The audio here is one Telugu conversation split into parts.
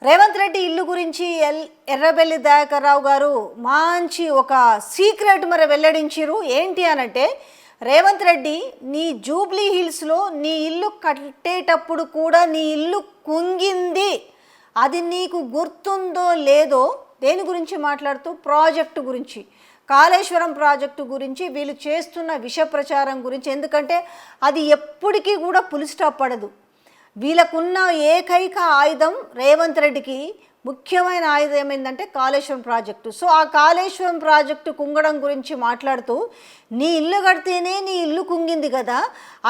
రేవంత్ రెడ్డి ఇల్లు గురించి ఎర్రబెల్లి దయాకర్ రావు గారు మంచి ఒక సీక్రెట్ మరి వెల్లడించారు. ఏంటి అనంటే, రేవంత్ రెడ్డి నీ జూబ్లీ హిల్స్లో నీ ఇల్లు కట్టేటప్పుడు కూడా నీ ఇల్లు కుంగింది, అది నీకు గుర్తుందో లేదో. దేని గురించి మాట్లాడుతూ, ప్రాజెక్టు గురించి, కాళేశ్వరం ప్రాజెక్టు గురించి, వీళ్ళు చేస్తున్న విష ప్రచారం గురించి. ఎందుకంటే అది ఎప్పటికీ కూడా పులి స్టాప్ పడదు. వీళ్ళకున్న ఏకైక ఆయుధం, రేవంత్ రెడ్డికి ముఖ్యమైన ఆయుధం ఏమైందంటే కాళేశ్వరం ప్రాజెక్టు. సో ఆ కాళేశ్వరం ప్రాజెక్టు కుంగడం గురించి మాట్లాడుతూ, నీ ఇల్లు కడితేనే నీ ఇల్లు కుంగింది కదా,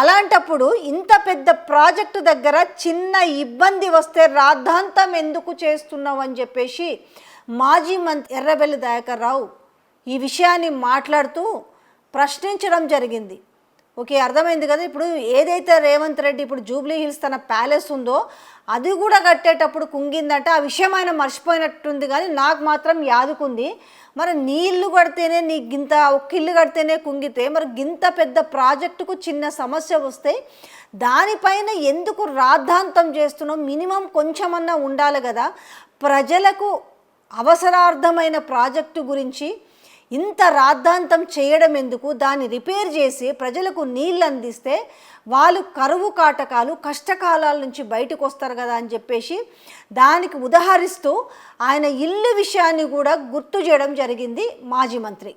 అలాంటప్పుడు ఇంత పెద్ద ప్రాజెక్టు దగ్గర చిన్న ఇబ్బంది వస్తే రాద్ధాంతం ఎందుకు చేస్తున్నావు అని చెప్పేసి మాజీ మంత్రి ఎర్రబెల్లి దయాకర్ రావు ఈ విషయాన్ని మాట్లాడుతూ ప్రశ్నించడం జరిగింది. ఓకే, అర్థమైంది కదా. ఇప్పుడు ఏదైతే రేవంత్ రెడ్డి ఇప్పుడు జూబ్లీ హిల్స్ తన ప్యాలెస్ ఉందో అది కూడా కట్టేటప్పుడు కుంగిందంటే, ఆ విషయం ఆయన మర్చిపోయినట్టుంది, కానీ నాకు మాత్రం యాదుకుంది. మరి నీ ఇల్లు కడితేనే, నీ గింత ఒక్క ఇల్లు కడితేనే కుంగితే, మరి గింత పెద్ద ప్రాజెక్టుకు చిన్న సమస్య వస్తే దానిపైన ఎందుకు రాద్ధాంతం చేస్తున్నావు? మినిమం కొంచెమన్నా ఉండాలి కదా. ప్రజలకు అవసరార్థమైన ప్రాజెక్టు గురించి ఇంత రాద్ధాంతం చేయడం ఎందుకు? దాన్ని రిపేర్ చేసి ప్రజలకు నీళ్ళు అందిస్తే వాళ్ళు కరువు కాటకాలు కష్టకాలాల నుంచి బయటకు వస్తారు కదా అని చెప్పేసి దానికి ఉదాహరిస్తూ ఆయన ఇల్లు విషయాన్ని కూడా గుర్తు చేయడం జరిగింది మాజీ మంత్రి.